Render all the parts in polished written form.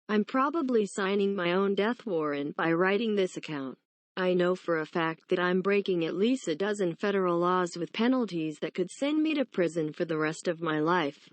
I'm probably signing my own death warrant by writing this account. I know for a fact that I'm breaking at least a dozen federal laws with penalties that could send me to prison for the rest of my life.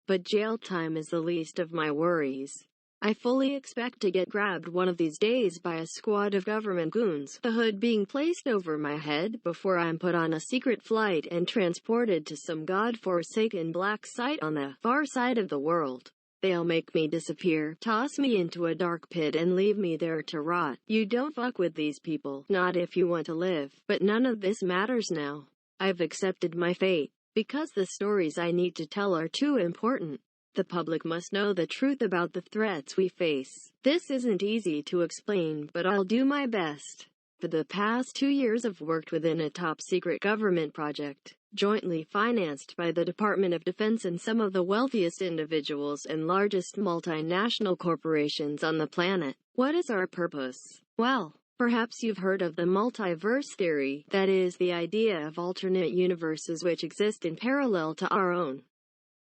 But jail time is the least of my worries. I fully expect to get grabbed one of these days by a squad of government goons, the hood being placed over my head before I'm put on a secret flight and transported to some god-forsaken black site on the far side of the world. They'll make me disappear, toss me into a dark pit and leave me there to rot. You don't fuck with these people, not if you want to live. But none of this matters now. I've accepted my fate, because the stories I need to tell are too important. The public must know the truth about the threats we face. This isn't easy to explain, but I'll do my best. For the past 2 years I've worked within a top-secret government project, jointly financed by the Department of Defense and some of the wealthiest individuals and largest multinational corporations on the planet. What is our purpose? Well, perhaps you've heard of the multiverse theory, that is, the idea of alternate universes which exist in parallel to our own.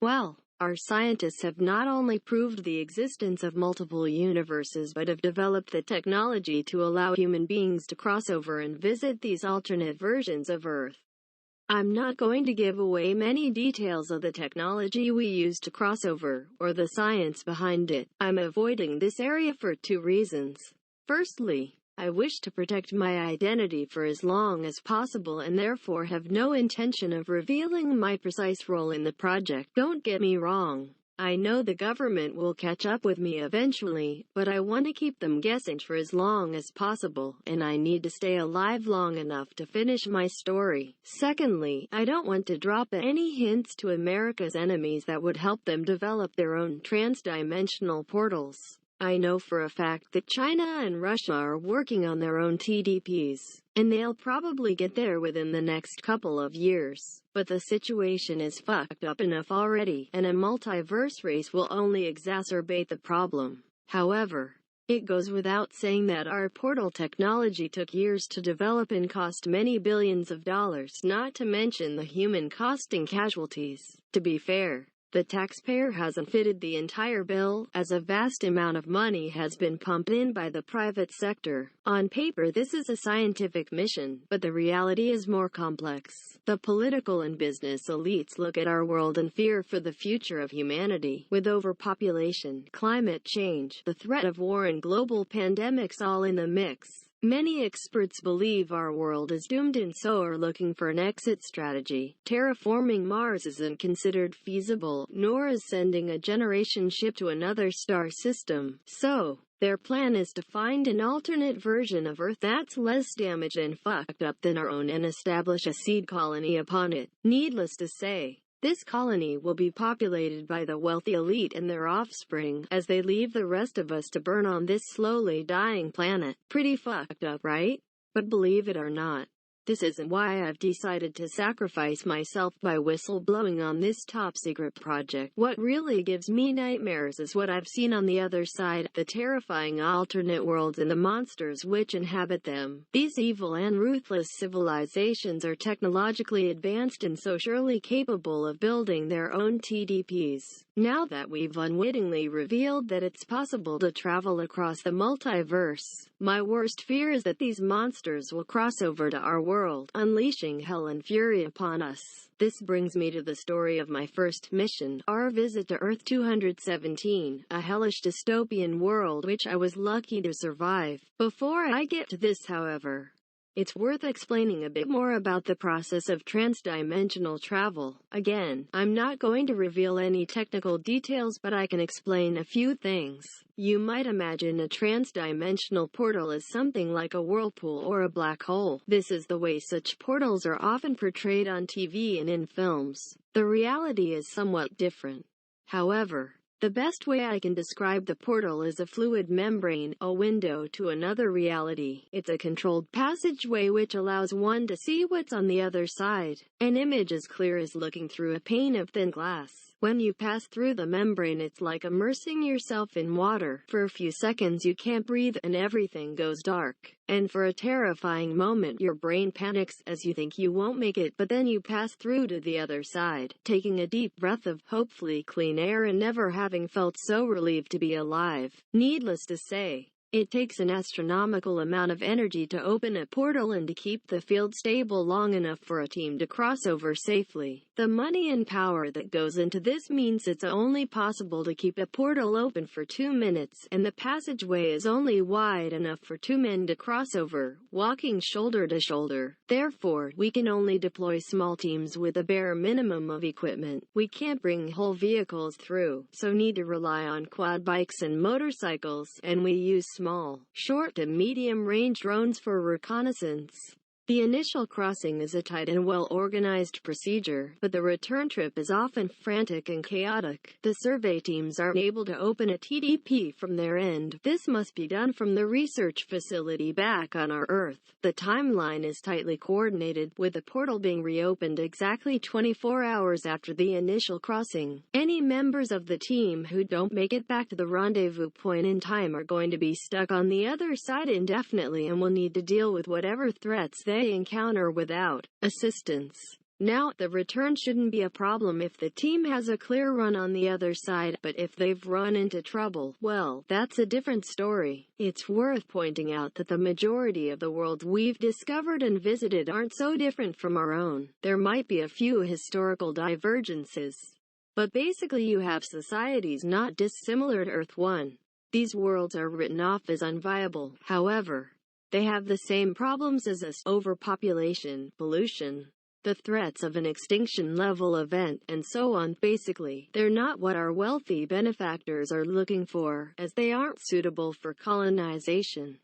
Well, our scientists have not only proved the existence of multiple universes but have developed the technology to allow human beings to cross over and visit these alternate versions of Earth. I'm not going to give away many details of the technology we use to cross over, or the science behind it. I'm avoiding this area for 2 reasons. Firstly, I wish to protect my identity for as long as possible and therefore have no intention of revealing my precise role in the project. Don't get me wrong. I know the government will catch up with me eventually, but I want to keep them guessing for as long as possible, and I need to stay alive long enough to finish my story. Secondly, I don't want to drop any hints to America's enemies that would help them develop their own transdimensional portals. I know for a fact that China and Russia are working on their own TDPs, and they'll probably get there within the next couple of years. But the situation is fucked up enough already, and a multiverse race will only exacerbate the problem. However, it goes without saying that our portal technology took years to develop and cost many billions of dollars, not to mention the human costing casualties. To be fair, the taxpayer hasn't fitted the entire bill, as a vast amount of money has been pumped in by the private sector. On paper this is a scientific mission, but the reality is more complex. The political and business elites look at our world and fear for the future of humanity. With overpopulation, climate change, the threat of war and global pandemics all in the mix, many experts believe our world is doomed and so are looking for an exit strategy. Terraforming Mars isn't considered feasible, nor is sending a generation ship to another star system. So, their plan is to find an alternate version of Earth that's less damaged and fucked up than our own and establish a seed colony upon it. Needless to say, this colony will be populated by the wealthy elite and their offspring, as they leave the rest of us to burn on this slowly dying planet. Pretty fucked up, right? But believe it or not, this isn't why I've decided to sacrifice myself by whistleblowing on this top-secret project. What really gives me nightmares is what I've seen on the other side, the terrifying alternate worlds and the monsters which inhabit them. These evil and ruthless civilizations are technologically advanced and so surely capable of building their own TDPs. Now that we've unwittingly revealed that it's possible to travel across the multiverse, my worst fear is that these monsters will cross over to our world, unleashing hell and fury upon us. This brings me to the story of my first mission, our visit to Earth 217, a hellish dystopian world which I was lucky to survive. Before I get to this, however, it's worth explaining a bit more about the process of transdimensional travel. Again, I'm not going to reveal any technical details, but I can explain a few things. You might imagine a transdimensional portal as something like a whirlpool or a black hole. This is the way such portals are often portrayed on TV and in films. The reality is somewhat different. However, the best way I can describe the portal is a fluid membrane, a window to another reality. It's a controlled passageway which allows one to see what's on the other side. An image as clear as looking through a pane of thin glass. When you pass through the membrane, it's like immersing yourself in water. For a few seconds you can't breathe and everything goes dark. And for a terrifying moment your brain panics as you think you won't make it, but then you pass through to the other side, taking a deep breath of hopefully clean air and never having felt so relieved to be alive. Needless to say, it takes an astronomical amount of energy to open a portal and to keep the field stable long enough for a team to cross over safely. The money and power that goes into this means it's only possible to keep a portal open for 2 minutes, and the passageway is only wide enough for 2 men to cross over, walking shoulder to shoulder. Therefore, we can only deploy small teams with a bare minimum of equipment. We can't bring whole vehicles through, so need to rely on quad bikes and motorcycles, and we use small, short to medium-range drones for reconnaissance. The initial crossing is a tight and well-organized procedure, but the return trip is often frantic and chaotic. The survey teams aren't able to open a TDP from their end. This must be done from the research facility back on our Earth. The timeline is tightly coordinated, with the portal being reopened exactly 24 hours after the initial crossing. Any members of the team who don't make it back to the rendezvous point in time are going to be stuck on the other side indefinitely and will need to deal with whatever threats they encounter without assistance. Now, the return shouldn't be a problem if the team has a clear run on the other side, but if they've run into trouble, well, that's a different story. It's worth pointing out that the majority of the worlds we've discovered and visited aren't so different from our own. There might be a few historical divergences, but basically you have societies not dissimilar to Earth 1. These worlds are written off as unviable. However, they have the same problems as us: overpopulation, pollution, the threats of an extinction-level event, and so on. Basically, they're not what our wealthy benefactors are looking for, as they aren't suitable for colonization.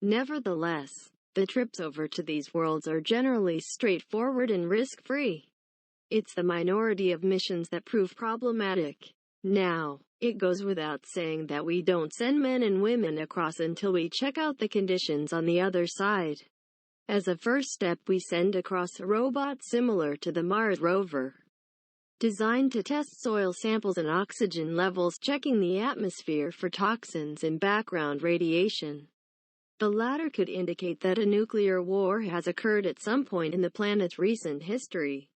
Nevertheless, the trips over to these worlds are generally straightforward and risk-free. It's the minority of missions that prove problematic. Now, it goes without saying that we don't send men and women across until we check out the conditions on the other side. As a first step, we send across a robot similar to the Mars rover, designed to test soil samples and oxygen levels, checking the atmosphere for toxins and background radiation. The latter could indicate that a nuclear war has occurred at some point in the planet's recent history.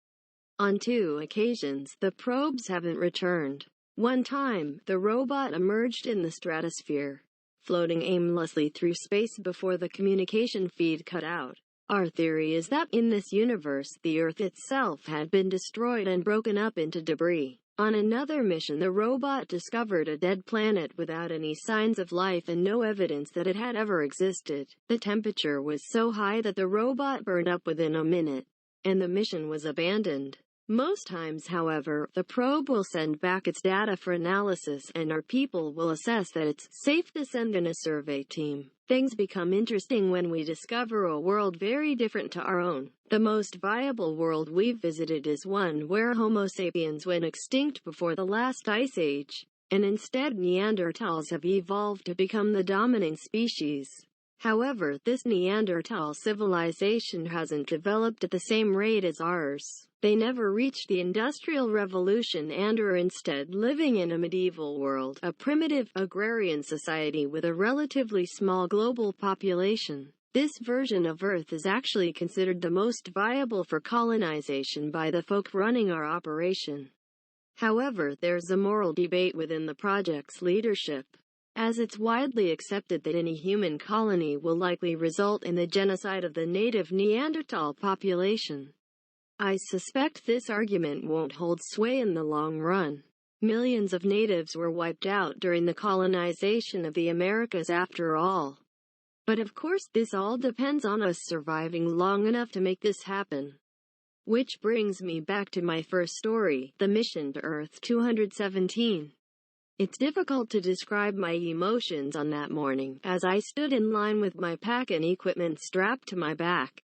On 2 occasions, the probes haven't returned. One time, the robot emerged in the stratosphere, floating aimlessly through space before the communication feed cut out. Our theory is that in this universe, the Earth itself had been destroyed and broken up into debris. On another mission, the robot discovered a dead planet without any signs of life and no evidence that it had ever existed. The temperature was so high that the robot burned up within a minute, and the mission was abandoned. Most times, however, the probe will send back its data for analysis, and our people will assess that it's safe to send in a survey team. Things become interesting when we discover a world very different to our own. The most viable world we've visited is one where Homo sapiens went extinct before the last ice age, and instead Neanderthals have evolved to become the dominant species. However, this Neanderthal civilization hasn't developed at the same rate as ours. They never reached the Industrial Revolution and are instead living in a medieval world, a primitive, agrarian society with a relatively small global population. This version of Earth is actually considered the most viable for colonization by the folk running our operation. However, there's a moral debate within the project's leadership, as it's widely accepted that any human colony will likely result in the genocide of the native Neanderthal population. I suspect this argument won't hold sway in the long run. Millions of natives were wiped out during the colonization of the Americas after all. But of course, this all depends on us surviving long enough to make this happen. Which brings me back to my first story, the mission to Earth 217. It's difficult to describe my emotions on that morning, as I stood in line with my pack and equipment strapped to my back.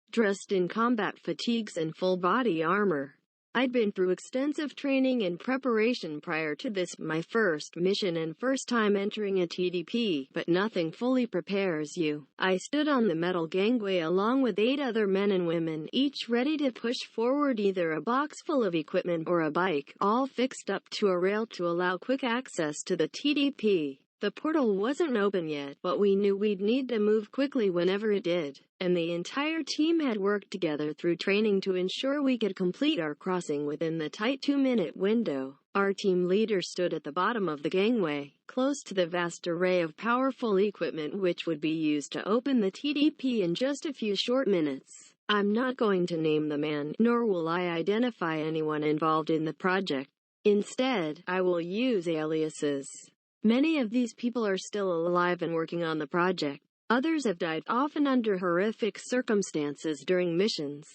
Dressed in combat fatigues and full-body armor, I'd been through extensive training and preparation prior to this, my first mission and first time entering a TDP, but nothing fully prepares you. I stood on the metal gangway along with 8 other men and women, each ready to push forward either a box full of equipment or a bike, all fixed up to a rail to allow quick access to the TDP. The portal wasn't open yet, but we knew we'd need to move quickly whenever it did, and the entire team had worked together through training to ensure we could complete our crossing within the tight 2-minute window. Our team leader stood at the bottom of the gangway, close to the vast array of powerful equipment which would be used to open the TDP in just a few short minutes. I'm not going to name the man, nor will I identify anyone involved in the project. Instead, I will use aliases. Many of these people are still alive and working on the project. Others have died, often under horrific circumstances during missions.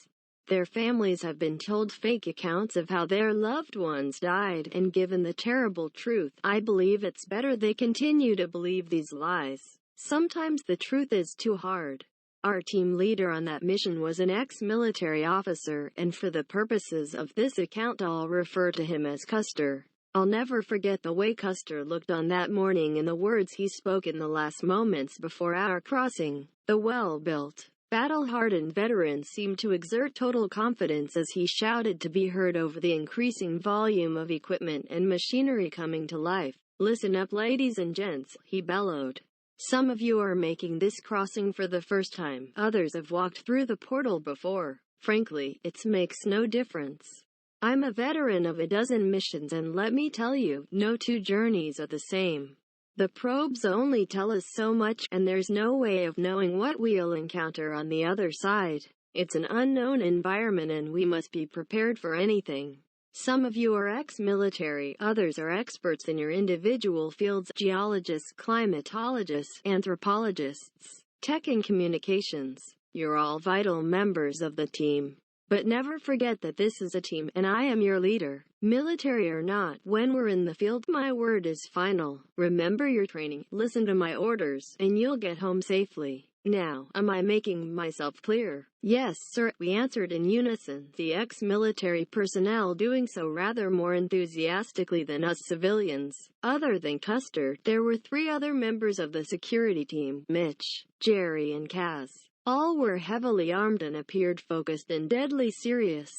Their families have been told fake accounts of how their loved ones died, and given the terrible truth, I believe it's better they continue to believe these lies. Sometimes the truth is too hard. Our team leader on that mission was an ex-military officer, and for the purposes of this account I'll refer to him as Custer. I'll never forget the way Custer looked on that morning and the words he spoke in the last moments before our crossing. The well-built, battle-hardened veteran seemed to exert total confidence as he shouted to be heard over the increasing volume of equipment and machinery coming to life. "Listen up, ladies and gents," he bellowed. "Some of you are making this crossing for the first time. Others have walked through the portal before. Frankly, it makes no difference. I'm a veteran of a dozen missions, and let me tell you, no 2 journeys are the same. The probes only tell us so much, and there's no way of knowing what we'll encounter on the other side. It's an unknown environment and we must be prepared for anything. Some of you are ex-military, others are experts in your individual fields: geologists, climatologists, anthropologists, tech and communications. You're all vital members of the team. But never forget that this is a team, and I am your leader. Military or not, when we're in the field, my word is final. Remember your training, listen to my orders, and you'll get home safely. Now, am I making myself clear?" "Yes, sir," we answered in unison, the ex-military personnel doing so rather more enthusiastically than us civilians. Other than Custer, there were 3 other members of the security team: Mitch, Jerry, and Kaz. All were heavily armed and appeared focused and deadly serious.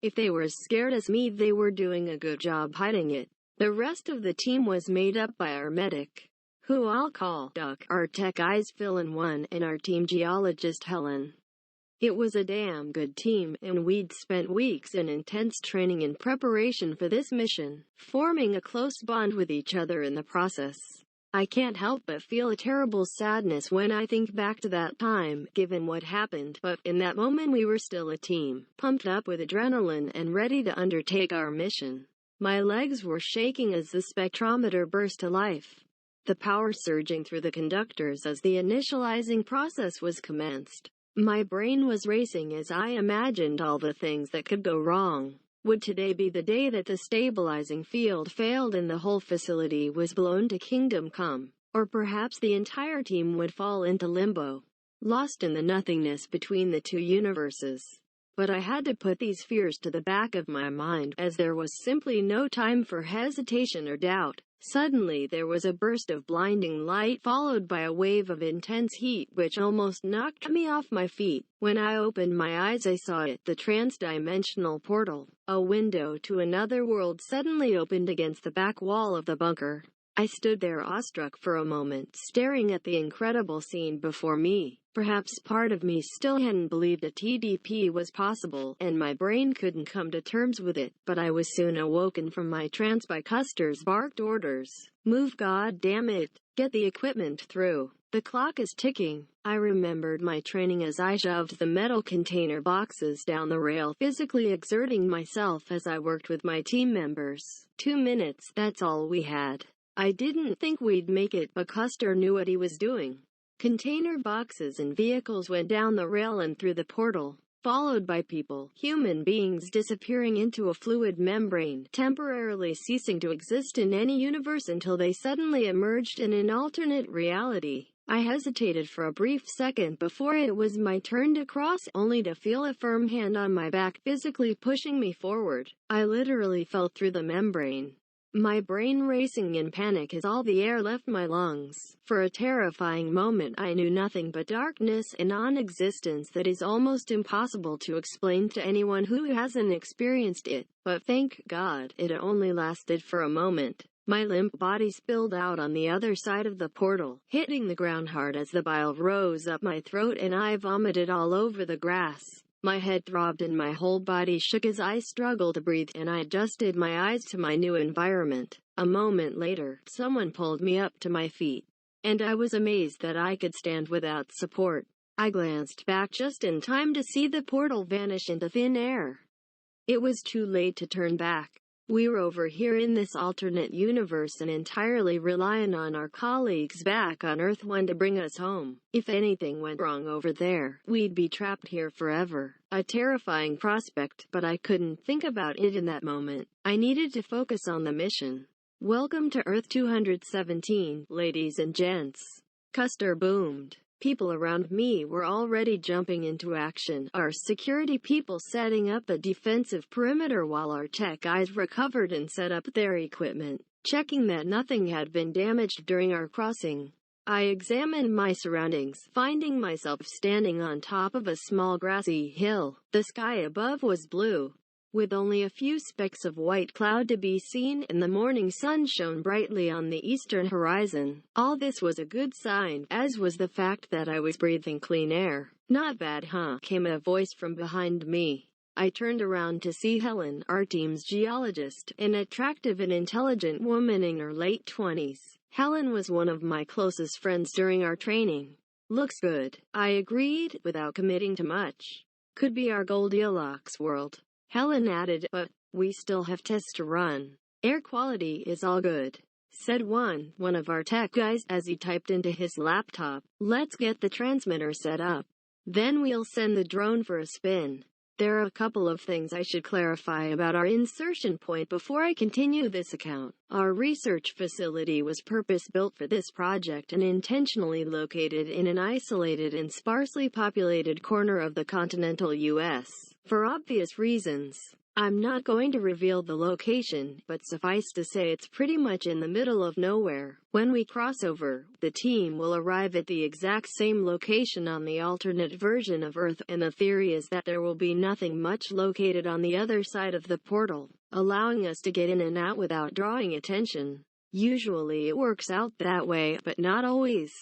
If they were as scared as me, they were doing a good job hiding it. The rest of the team was made up by our medic, who I'll call Duck, our tech guys Phil and One, and our team geologist Helen. It was a damn good team, and we'd spent weeks in intense training and preparation for this mission, forming a close bond with each other in the process. I can't help but feel a terrible sadness when I think back to that time, given what happened, but in that moment we were still a team, pumped up with adrenaline and ready to undertake our mission. My legs were shaking as the spectrometer burst to life, the power surging through the conductors as the initializing process was commenced. My brain was racing as I imagined all the things that could go wrong. Would today be the day that the stabilizing field failed and the whole facility was blown to kingdom come? Or perhaps the entire team would fall into limbo, lost in the nothingness between the 2 universes. But I had to put these fears to the back of my mind, as there was simply no time for hesitation or doubt. Suddenly there was a burst of blinding light, followed by a wave of intense heat which almost knocked me off my feet. When I opened my eyes I saw it, the trans-dimensional portal. A window to another world suddenly opened against the back wall of the bunker. I stood there awestruck for a moment, staring at the incredible scene before me. Perhaps part of me still hadn't believed a TDP was possible, and my brain couldn't come to terms with it, but I was soon awoken from my trance by Custer's barked orders. "Move, god damn it! Get the equipment through. The clock is ticking." I remembered my training as I shoved the metal container boxes down the rail, physically exerting myself as I worked with my team members. 2 minutes, that's all we had. I didn't think we'd make it, but Custer knew what he was doing. Container boxes and vehicles went down the rail and through the portal, followed by people, human beings disappearing into a fluid membrane, temporarily ceasing to exist in any universe until they suddenly emerged in an alternate reality. I hesitated for a brief second before it was my turn to cross, only to feel a firm hand on my back physically pushing me forward. I literally fell through the membrane, my brain racing in panic as all the air left my lungs. For a terrifying moment I knew nothing but darkness and non-existence that is almost impossible to explain to anyone who hasn't experienced it. But thank God, it only lasted for a moment. My limp body spilled out on the other side of the portal, hitting the ground hard as the bile rose up my throat and I vomited all over the grass. My head throbbed and my whole body shook as I struggled to breathe and I adjusted my eyes to my new environment. A moment later, someone pulled me up to my feet, and I was amazed that I could stand without support. I glanced back just in time to see the portal vanish into thin air. It was too late to turn back. We were over here in this alternate universe and entirely reliant on our colleagues back on Earth 1 to bring us home. If anything went wrong over there, we'd be trapped here forever. A terrifying prospect, but I couldn't think about it in that moment. I needed to focus on the mission. Welcome to Earth 217, ladies and gents. Custer boomed. People around me were already jumping into action, our security people setting up a defensive perimeter while our tech guys recovered and set up their equipment, checking that nothing had been damaged during our crossing. I examined my surroundings, finding myself standing on top of a small grassy hill. The sky above was blue, with only a few specks of white cloud to be seen, and the morning sun shone brightly on the eastern horizon. All this was a good sign, as was the fact that I was breathing clean air. "Not bad, huh?" came a voice from behind me. I turned around to see Helen, our team's geologist, an attractive and intelligent woman in her late 20s. Helen was one of my closest friends during our training. "Looks good," I agreed, without committing to much. "Could be our Goldilocks world," Helen added, "but we still have tests to run." "Air quality is all good," said one of our tech guys as he typed into his laptop. "Let's get the transmitter set up. Then we'll send the drone for a spin." There are a couple of things I should clarify about our insertion point before I continue this account. Our research facility was purpose-built for this project and intentionally located in an isolated and sparsely populated corner of the continental U.S. For obvious reasons, I'm not going to reveal the location, but suffice to say it's pretty much in the middle of nowhere. When we cross over, the team will arrive at the exact same location on the alternate version of Earth, and the theory is that there will be nothing much located on the other side of the portal, allowing us to get in and out without drawing attention. Usually it works out that way, but not always.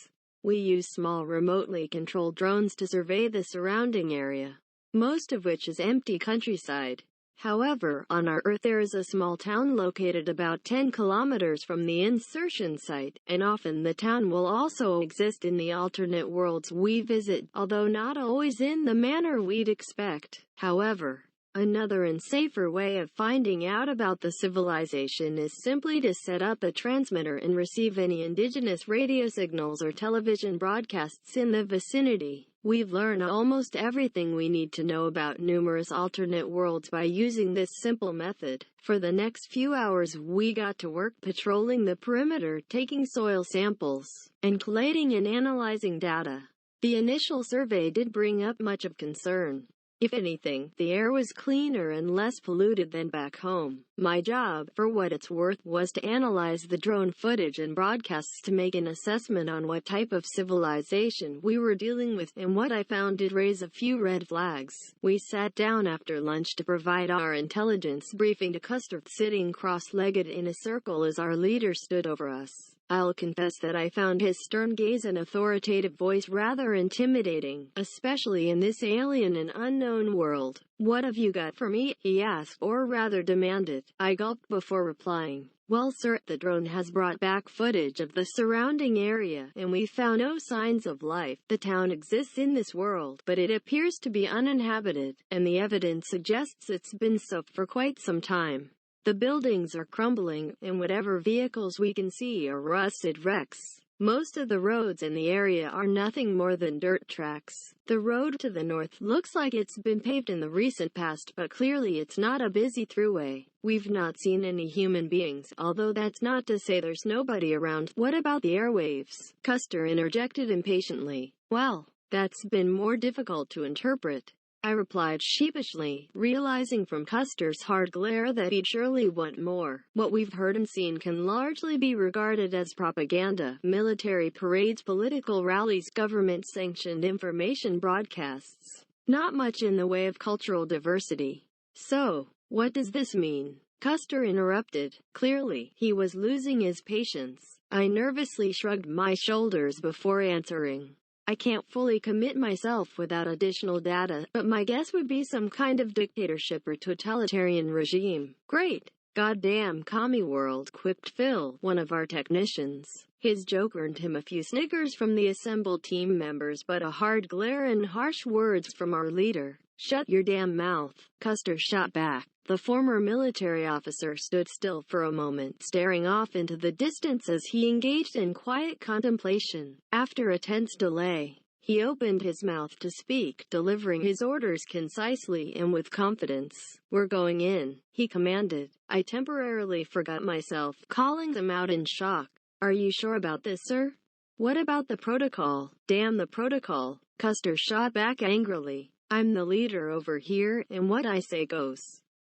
We use small remotely controlled drones to survey the surrounding area, most of which is empty countryside. However, on our Earth there is a small town located about 10 kilometers from the insertion site, and often the town will also exist in the alternate worlds we visit, although not always in the manner we'd expect. However, another and safer way of finding out about the civilization is simply to set up a transmitter and receive any indigenous radio signals or television broadcasts in the vicinity. We've learned almost everything we need to know about numerous alternate worlds by using this simple method. For the next few hours we got to work patrolling the perimeter, taking soil samples, and collating and analyzing data. The initial survey did bring up much of concern. If anything, the air was cleaner and less polluted than back home. My job, for what it's worth, was to analyze the drone footage and broadcasts to make an assessment on what type of civilization we were dealing with, and what I found did raise a few red flags. We sat down after lunch to provide our intelligence briefing to Custer, sitting cross-legged in a circle as our leader stood over us. I'll confess that I found his stern gaze and authoritative voice rather intimidating, especially in this alien and unknown world. "What have you got for me?" he asked, or rather demanded. I gulped before replying. "Well, sir, the drone has brought back footage of the surrounding area, and we found no signs of life. The town exists in this world, but it appears to be uninhabited, and the evidence suggests it's been so for quite some time. The buildings are crumbling, and whatever vehicles we can see are rusted wrecks. Most of the roads in the area are nothing more than dirt tracks. The road to the north looks like it's been paved in the recent past, but clearly it's not a busy throughway. We've not seen any human beings, although that's not to say there's nobody around. What about the airwaves? Custer interjected impatiently. Well, that's been more difficult to interpret, I replied sheepishly, realizing from Custer's hard glare that he'd surely want more. What we've heard and seen can largely be regarded as propaganda, military parades, political rallies, government-sanctioned information broadcasts. Not much in the way of cultural diversity. So, what does this mean? Custer interrupted. Clearly, he was losing his patience. I nervously shrugged my shoulders before answering. I can't fully commit myself without additional data, but my guess would be some kind of dictatorship or totalitarian regime. Great. Goddamn commie world, quipped Phil, one of our technicians. His joke earned him a few snickers from the assembled team members, but a hard glare and harsh words from our leader. Shut your damn mouth, Custer shot back. The former military officer stood still for a moment, staring off into the distance as he engaged in quiet contemplation. After a tense delay, he opened his mouth to speak, delivering his orders concisely and with confidence. We're going in, he commanded. I temporarily forgot myself, calling them out in shock. Are you sure about this, sir? What about the protocol? Damn the protocol, Custer shot back angrily. I'm the leader over here, and what I say goes.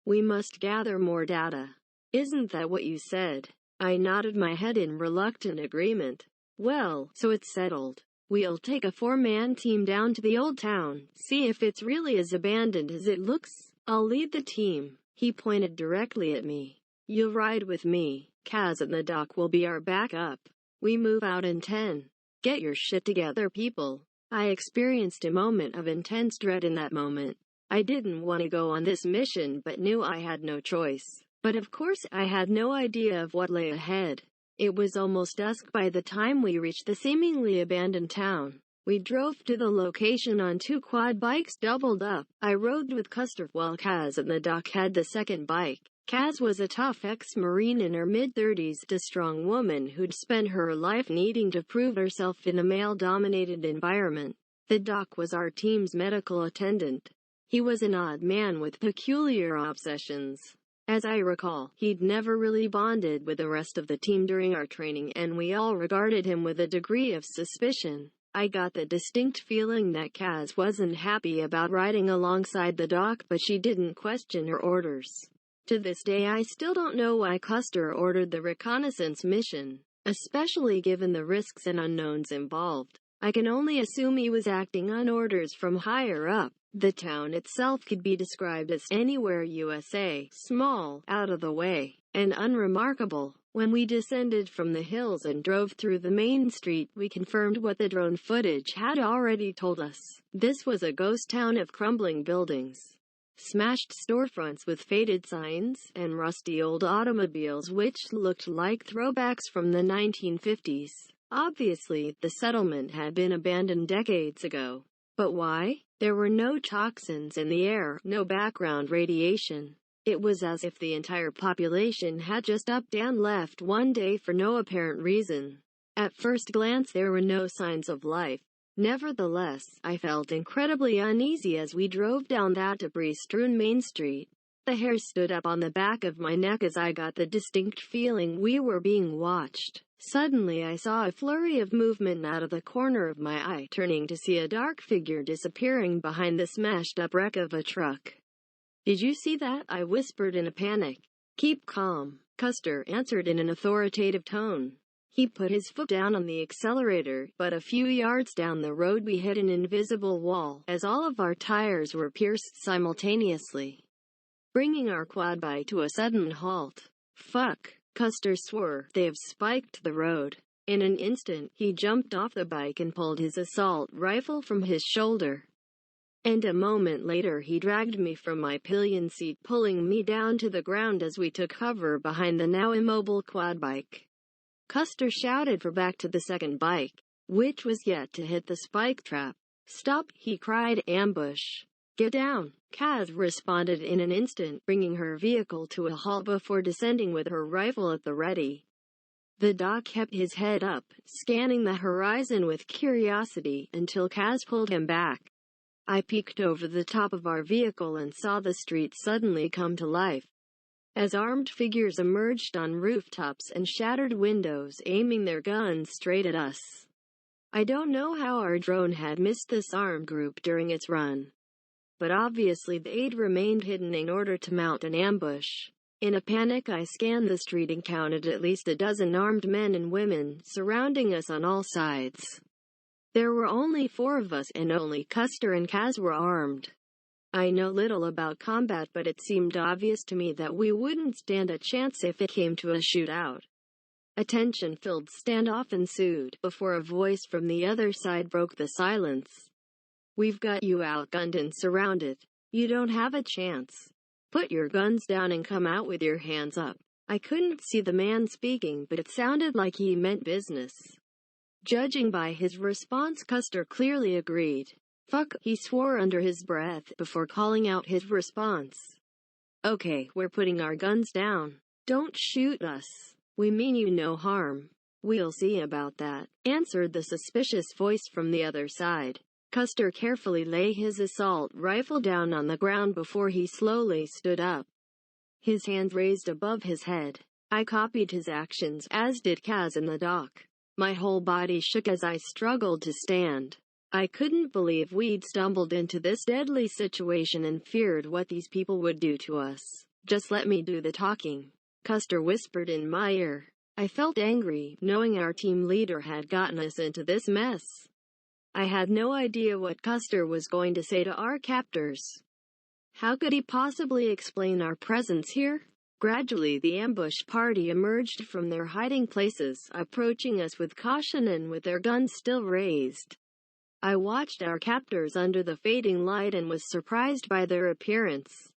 We must gather more data. Isn't that what you said? I nodded my head in reluctant agreement. Well, so it's settled. We'll take a 4-man team down to the old town, see if it's really as abandoned as it looks. I'll lead the team. He pointed directly at me. You'll ride with me. Kaz and the doc will be our backup. We move out in 10. Get your shit together, people. I experienced a moment of intense dread in that moment. I didn't want to go on this mission but knew I had no choice. But of course I had no idea of what lay ahead. It was almost dusk by the time we reached the seemingly abandoned town. We drove to the location on 2 quad bikes doubled up. I rode with Custer while Kaz and the doc had the second bike. Kaz was a tough ex-Marine in her mid-30s, a strong woman who'd spent her life needing to prove herself in a male-dominated environment. The doc was our team's medical attendant. He was an odd man with peculiar obsessions. As I recall, he'd never really bonded with the rest of the team during our training, and we all regarded him with a degree of suspicion. I got the distinct feeling that Kaz wasn't happy about riding alongside the doc, but she didn't question her orders. To this day I still don't know why Custer ordered the reconnaissance mission, especially given the risks and unknowns involved. I can only assume he was acting on orders from higher up. The town itself could be described as anywhere USA, small, out of the way, and unremarkable. When we descended from the hills and drove through the main street, we confirmed what the drone footage had already told us. This was a ghost town of crumbling buildings, smashed storefronts with faded signs, and rusty old automobiles which looked like throwbacks from the 1950s. Obviously, the settlement had been abandoned decades ago. But why? There were no toxins in the air, no background radiation. It was as if the entire population had just upped and left one day for no apparent reason. At first glance there were no signs of life. Nevertheless, I felt incredibly uneasy as we drove down that debris-strewn main street. The hair stood up on the back of my neck as I got the distinct feeling we were being watched. Suddenly I saw a flurry of movement out of the corner of my eye, turning to see a dark figure disappearing behind the smashed-up wreck of a truck. "Did you see that?" I whispered in a panic. "Keep calm," Custer answered in an authoritative tone. He put his foot down on the accelerator, but a few yards down the road we hit an invisible wall, as all of our tires were pierced simultaneously, bringing our quad bike to a sudden halt. "Fuck," Custer swore. "They have spiked the road." In an instant, he jumped off the bike and pulled his assault rifle from his shoulder. And a moment later he dragged me from my pillion seat, pulling me down to the ground as we took cover behind the now immobile quad bike. Custer shouted for back to the second bike, which was yet to hit the spike trap. "Stop," he cried. "Ambush." "Get down," Kaz responded in an instant, bringing her vehicle to a halt before descending with her rifle at the ready. The doc kept his head up, scanning the horizon with curiosity until Kaz pulled him back. I peeked over the top of our vehicle and saw the street suddenly come to life, as armed figures emerged on rooftops and shattered windows, aiming their guns straight at us. I don't know how our drone had missed this armed group during its run, but obviously they'd remained hidden in order to mount an ambush. In a panic, I scanned the street and counted at least a dozen armed men and women surrounding us on all sides. There were only 4 of us, and only Custer and Kaz were armed. I know little about combat, but it seemed obvious to me that we wouldn't stand a chance if it came to a shootout. A tension-filled standoff ensued before a voice from the other side broke the silence. "We've got you outgunned and surrounded. You don't have a chance. Put your guns down and come out with your hands up." I couldn't see the man speaking, but it sounded like he meant business. Judging by his response, Custer clearly agreed. "Fuck," he swore under his breath before calling out his response. "Okay, we're putting our guns down. Don't shoot us. We mean you no harm." "We'll see about that," answered the suspicious voice from the other side. Custer carefully lay his assault rifle down on the ground before he slowly stood up, his hands raised above his head. I copied his actions, as did Kaz and the doc. My whole body shook as I struggled to stand. I couldn't believe we'd stumbled into this deadly situation and feared what these people would do to us. "Just let me do the talking," Custer whispered in my ear. I felt angry, knowing our team leader had gotten us into this mess. I had no idea what Custer was going to say to our captors. How could he possibly explain our presence here? Gradually, the ambush party emerged from their hiding places, approaching us with caution and with their guns still raised. I watched our captors under the fading light and was surprised by their appearance.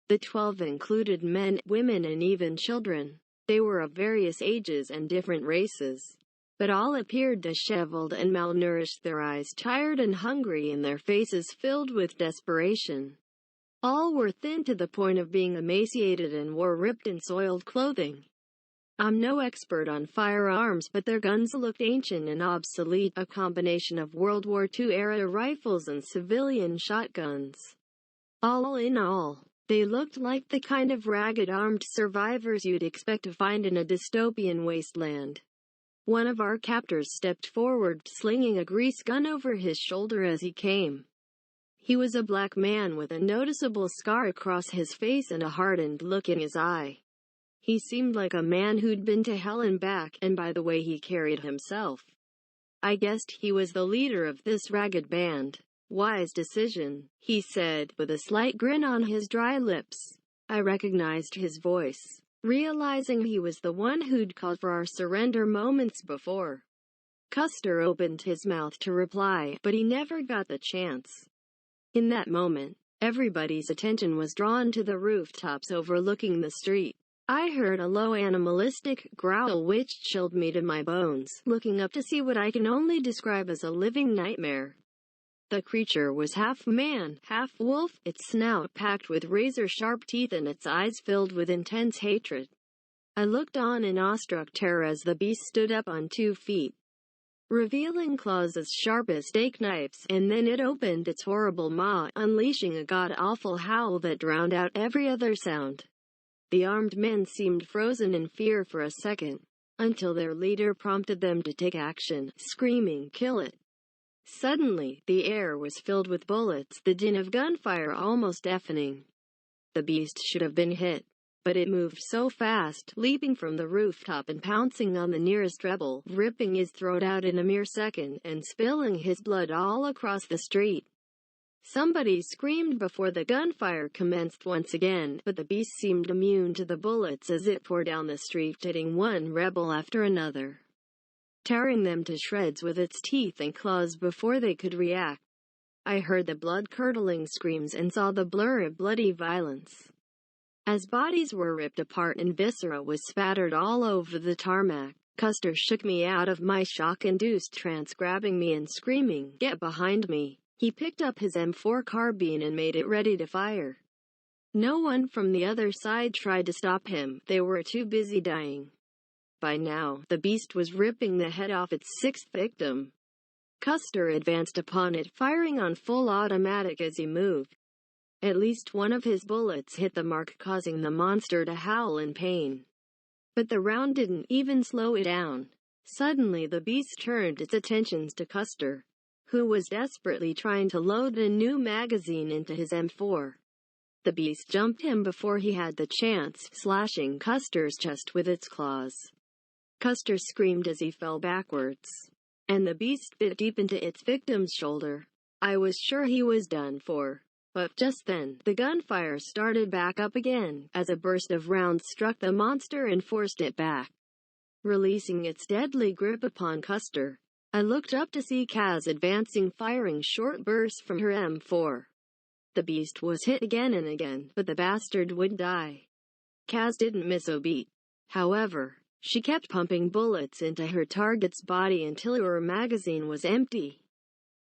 The 12 included men, women, and even children. They were of various ages and different races, but all appeared disheveled and malnourished, their eyes tired and hungry and their faces filled with desperation. All were thin to the point of being emaciated and wore ripped and soiled clothing. I'm no expert on firearms, but their guns looked ancient and obsolete, a combination of World War II-era rifles and civilian shotguns. All in all, they looked like the kind of ragged armed survivors you'd expect to find in a dystopian wasteland. One of our captors stepped forward, slinging a grease gun over his shoulder as he came. He was a black man with a noticeable scar across his face and a hardened look in his eye. He seemed like a man who'd been to hell and back, and by the way he carried himself, I guessed he was the leader of this ragged band. "Wise decision," he said, with a slight grin on his dry lips. I recognized his voice, realizing he was the one who'd called for our surrender moments before. Custer opened his mouth to reply, but he never got the chance. In that moment, everybody's attention was drawn to the rooftops overlooking the street. I heard a low animalistic growl which chilled me to my bones, looking up to see what I can only describe as a living nightmare. The creature was half man, half wolf, its snout packed with razor-sharp teeth and its eyes filled with intense hatred. I looked on in awestruck terror as the beast stood up on 2 feet, revealing claws as sharp as steak knives, and then it opened its horrible maw, unleashing a god-awful howl that drowned out every other sound. The armed men seemed frozen in fear for a second, until their leader prompted them to take action, screaming, "Kill it!" Suddenly, the air was filled with bullets, the din of gunfire almost deafening. The beast should have been hit, but it moved so fast, leaping from the rooftop and pouncing on the nearest rebel, ripping his throat out in a mere second, and spilling his blood all across the street. Somebody screamed before the gunfire commenced once again, but the beast seemed immune to the bullets as it poured down the street, hitting one rebel after another, tearing them to shreds with its teeth and claws before they could react. I heard the blood-curdling screams and saw the blur of bloody violence, as bodies were ripped apart and viscera was spattered all over the tarmac. Custer shook me out of my shock-induced trance, grabbing me and screaming, "Get behind me!" He picked up his M4 carbine and made it ready to fire. No one from the other side tried to stop him, they were too busy dying. By now, the beast was ripping the head off its sixth victim. Custer advanced upon it, firing on full automatic as he moved. At least one of his bullets hit the mark, causing the monster to howl in pain. But the round didn't even slow it down. Suddenly the beast turned its attentions to Custer, who was desperately trying to load a new magazine into his M4. The beast jumped him before he had the chance, slashing Custer's chest with its claws. Custer screamed as he fell backwards, and the beast bit deep into its victim's shoulder. I was sure he was done for. But just then, the gunfire started back up again, as a burst of rounds struck the monster and forced it back, releasing its deadly grip upon Custer. I looked up to see Kaz advancing, firing short bursts from her M4. The beast was hit again and again, but the bastard would die. Kaz didn't miss a beat. However, she kept pumping bullets into her target's body until her magazine was empty.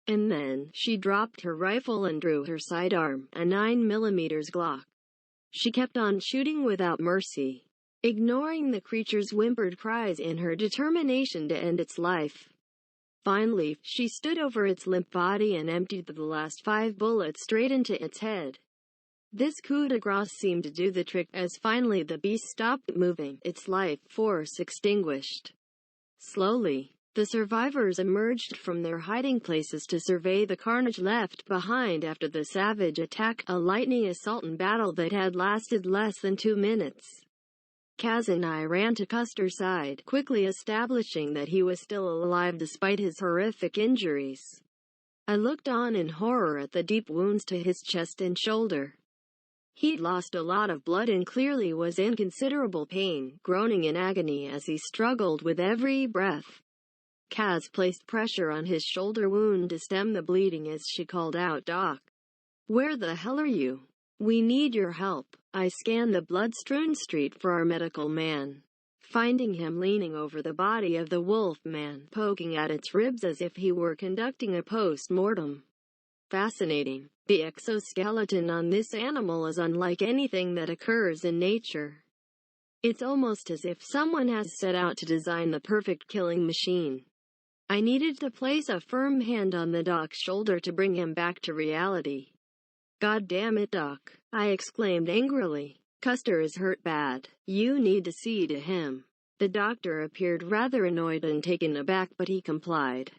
And then, she dropped her rifle and drew her sidearm, a 9mm Glock. She kept on shooting without mercy, ignoring the creature's whimpered cries in her determination to end its life. Finally, she stood over its limp body and emptied the last 5 bullets straight into its head. This coup de grace seemed to do the trick, as finally the beast stopped moving, its life force extinguished. Slowly, the survivors emerged from their hiding places to survey the carnage left behind after the savage attack, a lightning assault and battle that had lasted less than 2 minutes. Kaz and I ran to Custer's side, quickly establishing that he was still alive despite his horrific injuries. I looked on in horror at the deep wounds to his chest and shoulder. He'd lost a lot of blood and clearly was in considerable pain, groaning in agony as he struggled with every breath. Kaz placed pressure on his shoulder wound to stem the bleeding as she called out, "Doc, where the hell are you? We need your help." I scanned the blood-strewn street for our medical man, finding him leaning over the body of the wolf man, poking at its ribs as if he were conducting a post-mortem. Fascinating. The exoskeleton on this animal is unlike anything that occurs in nature. It's almost as if someone has set out to design the perfect killing machine. I needed to place a firm hand on the doc's shoulder to bring him back to reality. "God damn it, Doc," I exclaimed angrily. "Custer is hurt bad. You need to see to him." The doctor appeared rather annoyed and taken aback, but he complied.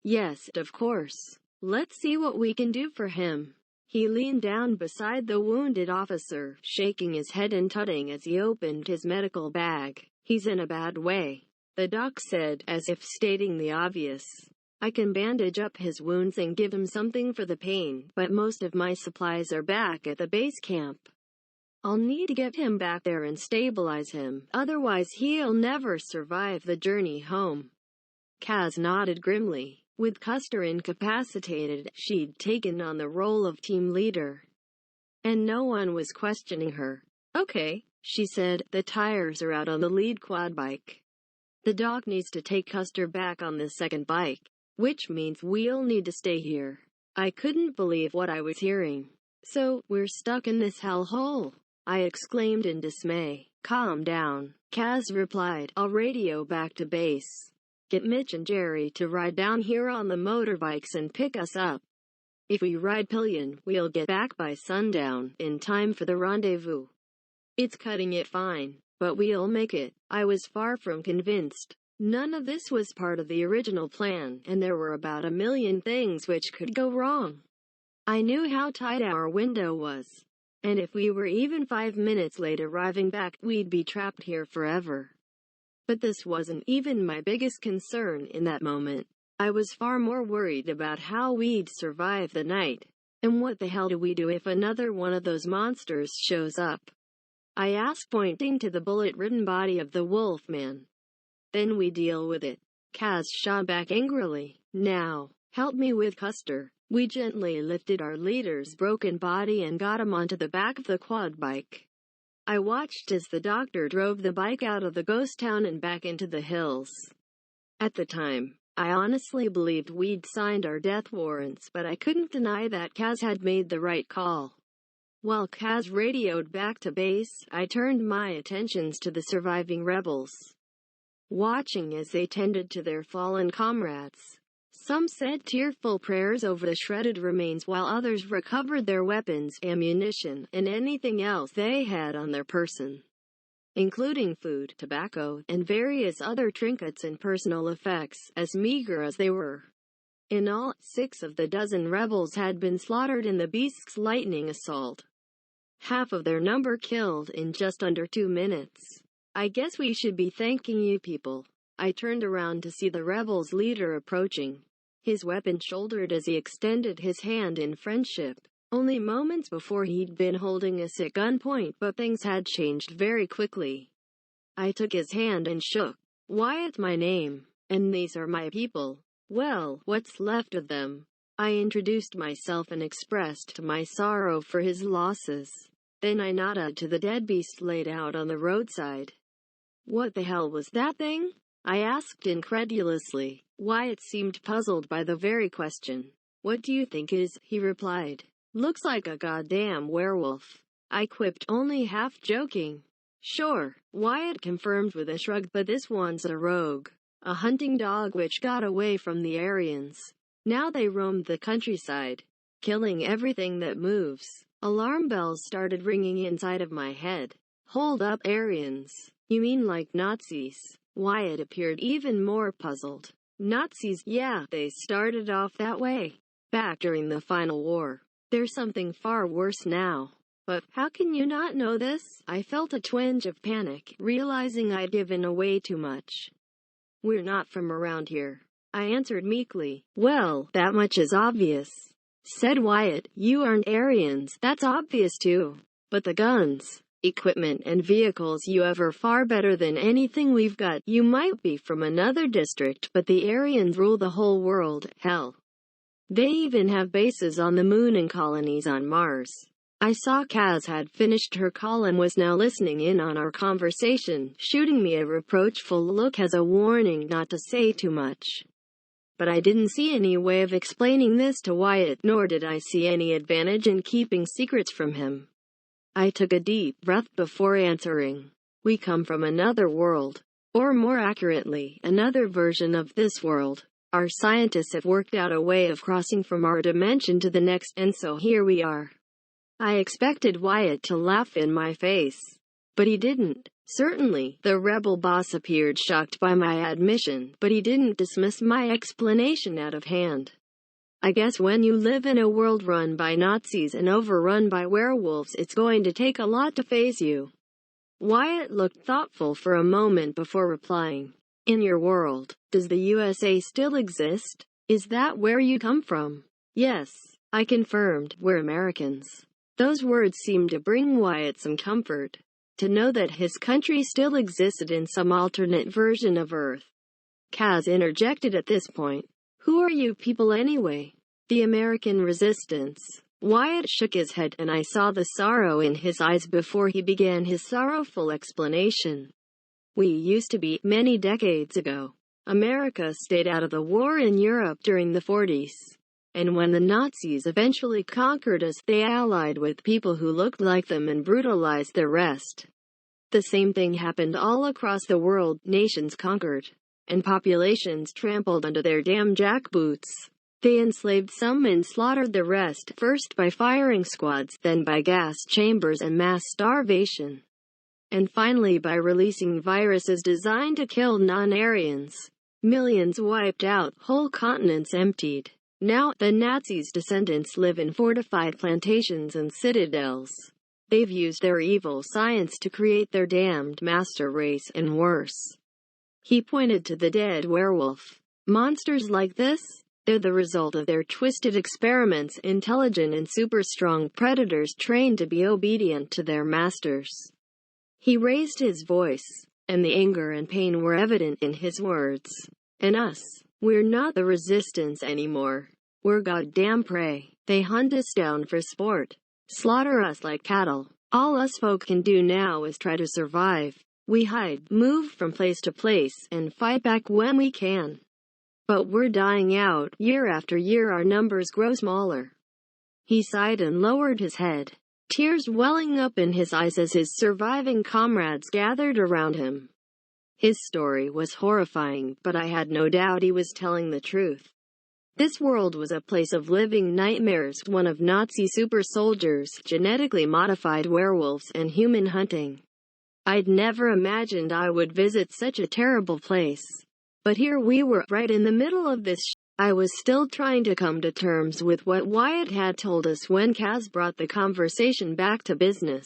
"Yes, of course. Let's see what we can do for him." He leaned down beside the wounded officer, shaking his head and tutting as he opened his medical bag. "He's in a bad way," the doc said, as if stating the obvious. "I can bandage up his wounds and give him something for the pain, but most of my supplies are back at the base camp. I'll need to get him back there and stabilize him, otherwise he'll never survive the journey home." Kaz nodded grimly. With Custer incapacitated, she'd taken on the role of team leader, and no one was questioning her. "Okay," she said, "the tires are out on the lead quad bike. The doc needs to take Custer back on the second bike, which means we'll need to stay here." I couldn't believe what I was hearing. "So, we're stuck in this hellhole?" I exclaimed in dismay. "Calm down," Kaz replied. "I'll radio back to base. Get Mitch and Jerry to ride down here on the motorbikes and pick us up. If we ride pillion, we'll get back by sundown, in time for the rendezvous. It's cutting it fine, but we'll make it." I was far from convinced. None of this was part of the original plan, and there were about 1,000,000 things which could go wrong. I knew how tight our window was, and if we were even 5 minutes late arriving back, we'd be trapped here forever. But this wasn't even my biggest concern in that moment. I was far more worried about how we'd survive the night. And what the hell do we do if another one of those monsters shows up? I asked, pointing to the bullet-ridden body of the wolf man. "Then we deal with it," Kaz shot back angrily. "Now, help me with Custer." We gently lifted our leader's broken body and got him onto the back of the quad bike. I watched as the doctor drove the bike out of the ghost town and back into the hills. At the time, I honestly believed we'd signed our death warrants, but I couldn't deny that Kaz had made the right call. While Kaz radioed back to base, I turned my attentions to the surviving rebels. watching as they tended to their fallen comrades. Some said tearful prayers over the shredded remains, while others recovered their weapons, ammunition, and anything else they had on their person, including food, tobacco, and various other trinkets and personal effects, as meager as they were. In all, 6 of the dozen rebels had been slaughtered in the beast's lightning assault. Half of their number killed in just under 2 minutes. I guess we should be thanking you people. I turned around to see the rebels' leader approaching, his weapon shouldered as he extended his hand in friendship. Only moments before he'd been holding us at gunpoint, but things had changed very quickly. I took his hand and shook. "Wyatt's my name, and these are my people. Well, what's left of them." I introduced myself and expressed my sorrow for his losses. Then I nodded to the dead beast laid out on the roadside. "What the hell was that thing?" I asked incredulously. Wyatt seemed puzzled by the very question. "What do you think it is?" he replied. "Looks like a goddamn werewolf," I quipped, only half joking. "Sure," Wyatt confirmed with a shrug, "but this one's a rogue. A hunting dog which got away from the Aryans. Now they roam the countryside, killing everything that moves." Alarm bells started ringing inside of my head. "Hold up, Aryans? You mean like Nazis?" Wyatt appeared even more puzzled. "Nazis? Yeah, they started off that way, back during the final war. There's something far worse now." "But how can you not know this?" I felt a twinge of panic, realizing I'd given away too much. "We're not from around here," I answered meekly. "Well, that much is obvious," said Wyatt. "You aren't Aryans, that's obvious too. But the guns, equipment, and vehicles you have are far better than anything we've got. You might be from another district, but the Aryans rule the whole world. Hell, they even have bases on the moon and colonies on Mars." I saw Kaz had finished her call and was now listening in on our conversation, shooting me a reproachful look as a warning not to say too much. But I didn't see any way of explaining this to Wyatt, nor did I see any advantage in keeping secrets from him. I took a deep breath before answering. "We come from another world. Or more accurately, another version of this world. Our scientists have worked out a way of crossing from our dimension to the next, and so here we are." I expected Wyatt to laugh in my face, but he didn't. Certainly, the rebel boss appeared shocked by my admission, but he didn't dismiss my explanation out of hand. "I guess when you live in a world run by Nazis and overrun by werewolves, it's going to take a lot to faze you." Wyatt looked thoughtful for a moment before replying. "In your world, does the USA still exist? Is that where you come from?" "Yes," I confirmed, "we're Americans." Those words seemed to bring Wyatt some comfort, to know that his country still existed in some alternate version of Earth. Kaz interjected at this point. "Who are you people anyway?" "The American Resistance." Wyatt shook his head, and I saw the sorrow in his eyes before he began his sorrowful explanation. "We used to be, many decades ago. America stayed out of the war in Europe during the 40s. And when the Nazis eventually conquered us, they allied with people who looked like them and brutalized the rest. The same thing happened all across the world. Nations conquered, and populations trampled under their damn jackboots. They enslaved some and slaughtered the rest, first by firing squads, then by gas chambers and mass starvation, and finally by releasing viruses designed to kill non-Aryans. Millions wiped out, whole continents emptied. Now, the Nazis' descendants live in fortified plantations and citadels. They've used their evil science to create their damned master race, and worse." He pointed to the dead werewolf. "Monsters like this? They're the result of their twisted experiments, intelligent and super-strong predators trained to be obedient to their masters." He raised his voice, and the anger and pain were evident in his words. "And us? We're not the resistance anymore. We're goddamn prey. They hunt us down for sport, slaughter us like cattle. All us folk can do now is try to survive. We hide, move from place to place, and fight back when we can. But we're dying out. Year after year our numbers grow smaller." He sighed and lowered his head, tears welling up in his eyes as his surviving comrades gathered around him. His story was horrifying, but I had no doubt he was telling the truth. This world was a place of living nightmares, one of Nazi super soldiers, genetically modified werewolves, and human hunting. I'd never imagined I would visit such a terrible place. But here we were, right in the middle of this I was still trying to come to terms with what Wyatt had told us when Kaz brought the conversation back to business.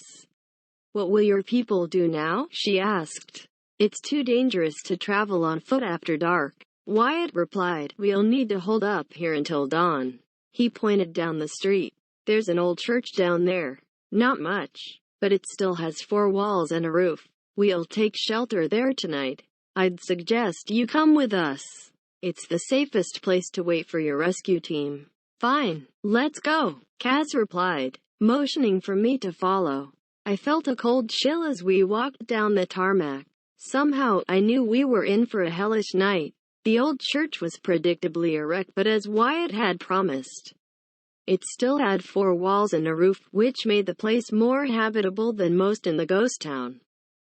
"What will your people do now?" she asked. "It's too dangerous to travel on foot after dark." Wyatt replied, "We'll need to hold up here until dawn." He pointed down the street. "There's an old church down there. Not much, but it still has 4 walls and a roof. We'll take shelter there tonight. I'd suggest you come with us. It's the safest place to wait for your rescue team." "Fine, let's go," Kaz replied, motioning for me to follow. I felt a cold chill as we walked down the tarmac. Somehow, I knew we were in for a hellish night. The old church was predictably erect, but as Wyatt had promised, it still had 4 walls and a roof, which made the place more habitable than most in the ghost town.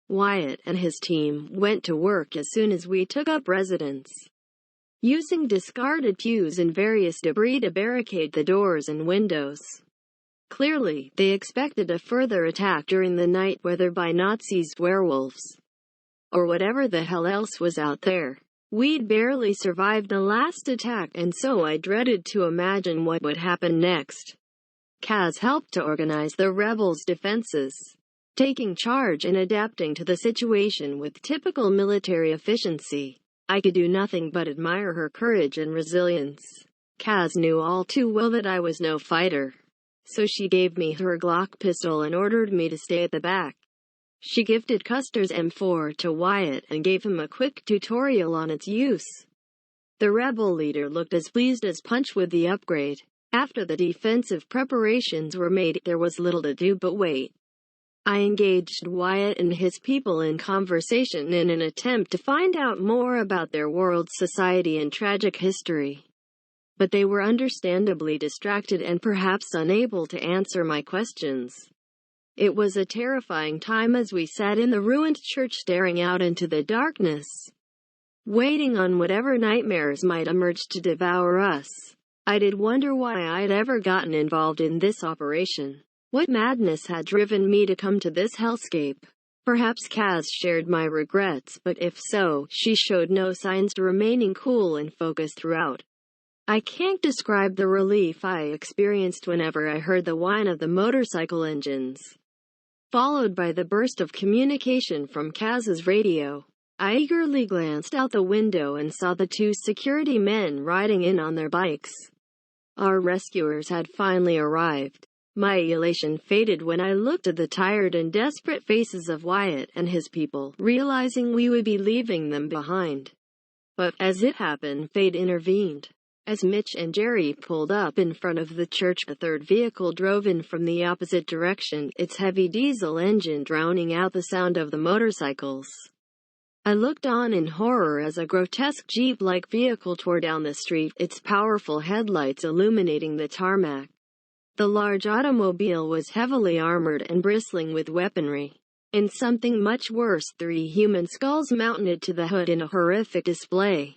Wyatt and his team went to work as soon as we took up residence, using discarded pews and various debris to barricade the doors and windows. Clearly, they expected a further attack during the night, whether by Nazis, werewolves, or whatever the hell else was out there. We'd barely survived the last attack, and so I dreaded to imagine what would happen next. Kaz helped to organize the rebels' defenses, taking charge and adapting to the situation with typical military efficiency. I could do nothing but admire her courage and resilience. Kaz knew all too well that I was no fighter, so she gave me her Glock pistol and ordered me to stay at the back. She gifted Custer's M4 to Wyatt and gave him a quick tutorial on its use. The rebel leader looked as pleased as Punch with the upgrade. After the defensive preparations were made, there was little to do but wait. I engaged Wyatt and his people in conversation in an attempt to find out more about their world's society and tragic history. But they were understandably distracted and perhaps unable to answer my questions. It was a terrifying time as we sat in the ruined church staring out into the darkness, waiting on whatever nightmares might emerge to devour us. I did wonder why I'd ever gotten involved in this operation. What madness had driven me to come to this hellscape? Perhaps Kaz shared my regrets, but if so, she showed no signs of remaining cool and focused throughout. I can't describe the relief I experienced whenever I heard the whine of the motorcycle engines, followed by the burst of communication from Kaz's radio. I eagerly glanced out the window and saw the 2 security men riding in on their bikes. Our rescuers had finally arrived. My elation faded when I looked at the tired and desperate faces of Wyatt and his people, realizing we would be leaving them behind. But, as it happened, fate intervened. As Mitch and Jerry pulled up in front of the church, a 3rd vehicle drove in from the opposite direction, its heavy diesel engine drowning out the sound of the motorcycles. I looked on in horror as a grotesque Jeep-like vehicle tore down the street, its powerful headlights illuminating the tarmac. The large automobile was heavily armored and bristling with weaponry. And something much worse, 3 human skulls mounted to the hood in a horrific display.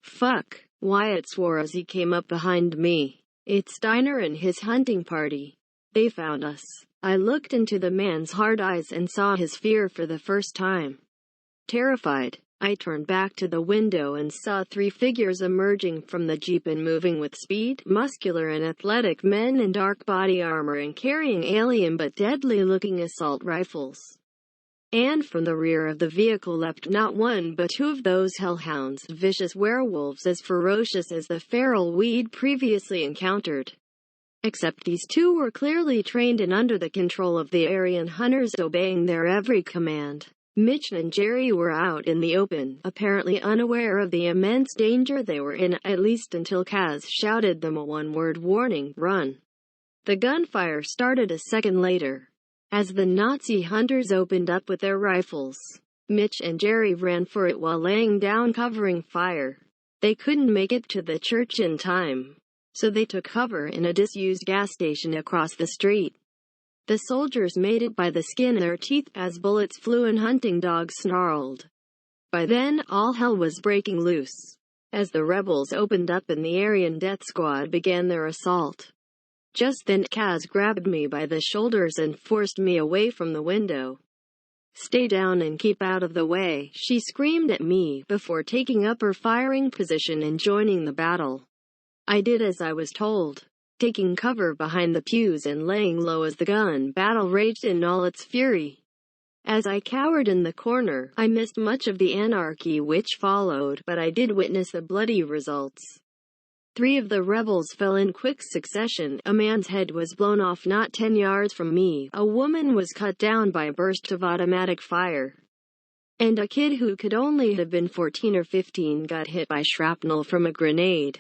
"Fuck," Wyatt swore as he came up behind me. "It's Steiner and his hunting party. They found us." I looked into the man's hard eyes and saw his fear for the first time. Terrified, I turned back to the window and saw 3 figures emerging from the Jeep and moving with speed, muscular and athletic men in dark body armor and carrying alien but deadly-looking assault rifles. And from the rear of the vehicle leapt not 1 but 2 of those hellhounds, vicious werewolves as ferocious as the feral we'd previously encountered. Except these 2 were clearly trained and under the control of the Aryan hunters, obeying their every command. Mitch and Jerry were out in the open, apparently unaware of the immense danger they were in, at least until Kaz shouted them a 1-word warning, "Run." The gunfire started a second later, as the Nazi hunters opened up with their rifles. Mitch and Jerry ran for it while laying down covering fire. They couldn't make it to the church in time, so they took cover in a disused gas station across the street. The soldiers made it by the skin of their teeth as bullets flew and hunting dogs snarled. By then, all hell was breaking loose, as the rebels opened up and the Aryan death squad began their assault. Just then Kaz grabbed me by the shoulders and forced me away from the window. "Stay down and keep out of the way," she screamed at me, before taking up her firing position and joining the battle. I did as I was told, taking cover behind the pews and laying low as the gun battle raged in all its fury. As I cowered in the corner, I missed much of the anarchy which followed, but I did witness the bloody results. 3 of the rebels fell in quick succession. A man's head was blown off not 10 yards from me, a woman was cut down by a burst of automatic fire, and a kid who could only have been 14 or 15 got hit by shrapnel from a grenade.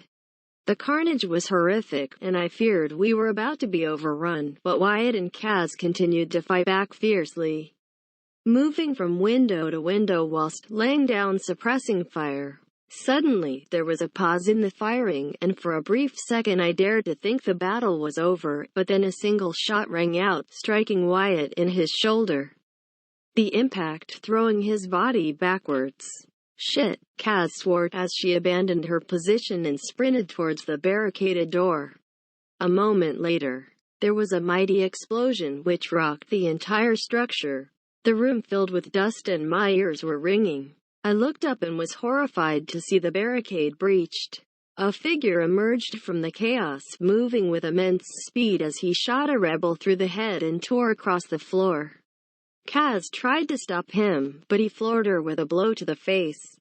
The carnage was horrific, and I feared we were about to be overrun, but Wyatt and Kaz continued to fight back fiercely, moving from window to window whilst laying down suppressing fire. Suddenly, there was a pause in the firing, and for a brief second I dared to think the battle was over, but then a single shot rang out, striking Wyatt in his shoulder, the impact throwing his body backwards. "Shit," Kaz swore as she abandoned her position and sprinted towards the barricaded door. A moment later, there was a mighty explosion which rocked the entire structure. The room filled with dust and my ears were ringing. I looked up and was horrified to see the barricade breached. A figure emerged from the chaos, moving with immense speed as he shot a rebel through the head and tore across the floor. Kaz tried to stop him, but he floored her with a blow to the face.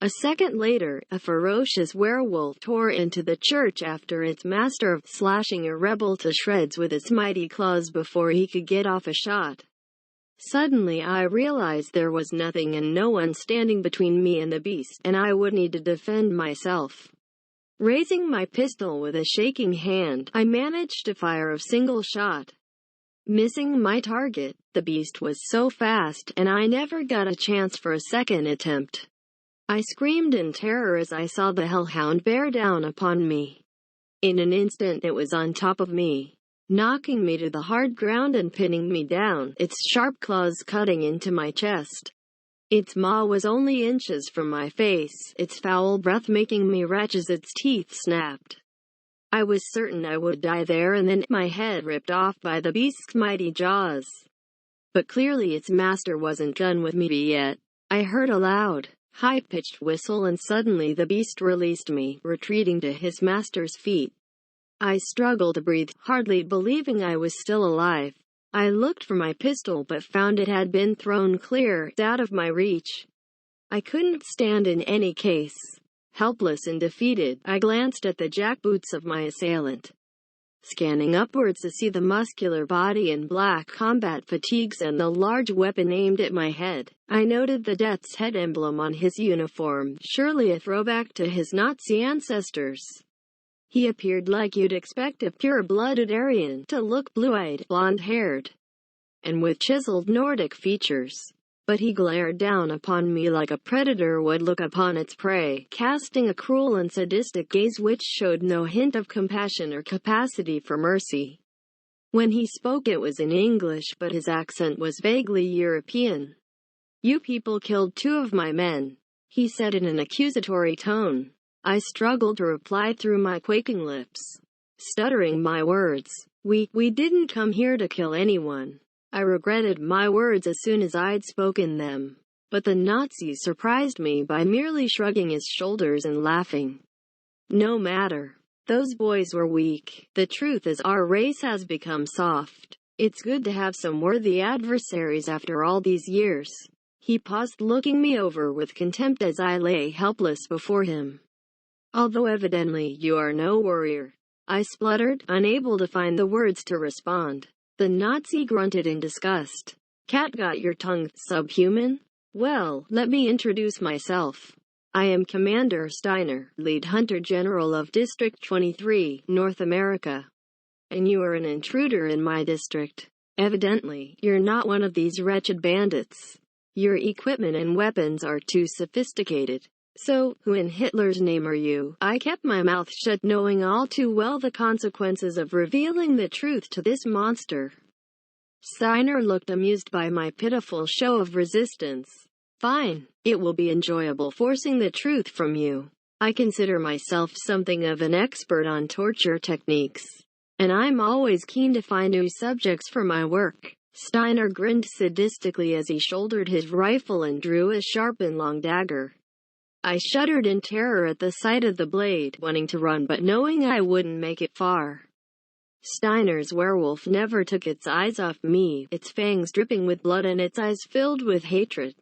A second later, a ferocious werewolf tore into the church after its master, slashing a rebel to shreds with its mighty claws before he could get off a shot. Suddenly I realized there was nothing and no one standing between me and the beast, and I would need to defend myself. Raising my pistol with a shaking hand, I managed to fire a single shot, missing my target. The beast was so fast, and I never got a chance for a second attempt. I screamed in terror as I saw the hellhound bear down upon me. In an instant it was on top of me, knocking me to the hard ground and pinning me down, its sharp claws cutting into my chest. Its maw was only inches from my face, its foul breath making me retch as its teeth snapped. I was certain I would die there and then, my head ripped off by the beast's mighty jaws. But clearly its master wasn't done with me yet. I heard a loud, high-pitched whistle and suddenly the beast released me, retreating to his master's feet. I struggled to breathe, hardly believing I was still alive. I looked for my pistol but found it had been thrown clear out of my reach. I couldn't stand in any case. Helpless and defeated, I glanced at the jackboots of my assailant, scanning upwards to see the muscular body in black combat fatigues and the large weapon aimed at my head. I noted the death's head emblem on his uniform, surely a throwback to his Nazi ancestors. He appeared like you'd expect a pure-blooded Aryan to look, blue-eyed, blonde-haired, and with chiseled Nordic features. But he glared down upon me like a predator would look upon its prey, casting a cruel and sadistic gaze which showed no hint of compassion or capacity for mercy. When he spoke it was in English, but his accent was vaguely European. "You people killed 2 of my men," he said in an accusatory tone. I struggled to reply through my quaking lips, stuttering my words. We didn't come here to kill anyone." I regretted my words as soon as I'd spoken them. But the Nazi surprised me by merely shrugging his shoulders and laughing. "No matter. Those boys were weak. The truth is our race has become soft. It's good to have some worthy adversaries after all these years." He paused, looking me over with contempt as I lay helpless before him. "Although evidently you are no warrior," I spluttered, unable to find the words to respond. The Nazi grunted in disgust. "Cat got your tongue, subhuman? Well, let me introduce myself. I am Commander Steiner, Lead Hunter General of District 23, North America. And you are an intruder in my district. Evidently, you're not one of these wretched bandits. Your equipment and weapons are too sophisticated. So, who in Hitler's name are you?" I kept my mouth shut, knowing all too well the consequences of revealing the truth to this monster. Steiner looked amused by my pitiful show of resistance. Fine. It will be enjoyable forcing the truth from you. I consider myself something of an expert on torture techniques, and I'm always keen to find new subjects for my work. Steiner grinned sadistically as he shouldered his rifle and drew a sharp and long dagger. I shuddered in terror at the sight of the blade, wanting to run but knowing I wouldn't make it far. Steiner's werewolf never took its eyes off me, its fangs dripping with blood and its eyes filled with hatred.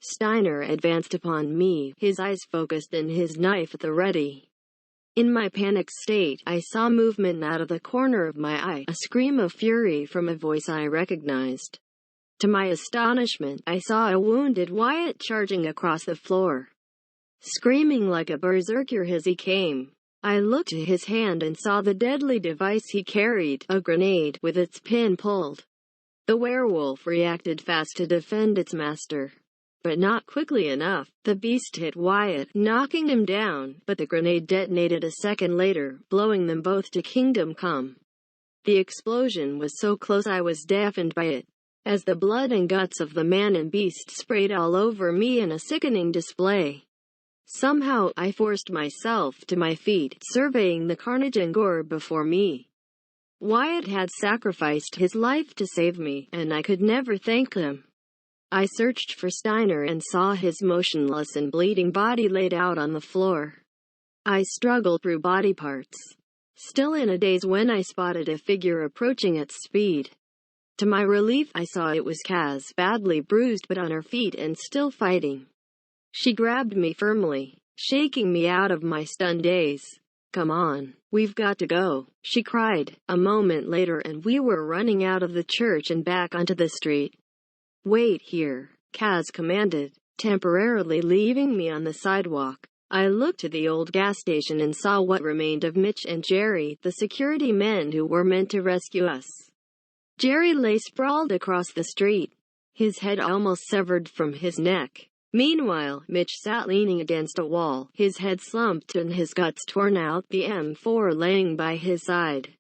Steiner advanced upon me, his eyes focused and his knife at the ready. In my panicked state, I saw movement out of the corner of my eye, a scream of fury from a voice I recognized. To my astonishment, I saw a wounded Wyatt charging across the floor. Screaming like a berserker as he came, I looked to his hand and saw the deadly device he carried, a grenade, with its pin pulled. The werewolf reacted fast to defend its master, but not quickly enough. The beast hit Wyatt, knocking him down, but the grenade detonated a second later, blowing them both to kingdom come. The explosion was so close I was deafened by it, as the blood and guts of the man and beast sprayed all over me in a sickening display. Somehow, I forced myself to my feet, surveying the carnage and gore before me. Wyatt had sacrificed his life to save me, and I could never thank him. I searched for Steiner and saw his motionless and bleeding body laid out on the floor. I struggled through body parts, still in a daze when I spotted a figure approaching at speed. To my relief, I saw it was Kaz, badly bruised but on her feet and still fighting. She grabbed me firmly, shaking me out of my stunned daze. "Come on, we've got to go," she cried. A moment later and we were running out of the church and back onto the street. "Wait here," Kaz commanded, temporarily leaving me on the sidewalk. I looked to the old gas station and saw what remained of Mitch and Jerry, the security men who were meant to rescue us. Jerry lay sprawled across the street, his head almost severed from his neck. Meanwhile, Mitch sat leaning against a wall, his head slumped and his guts torn out, the M4 laying by his side.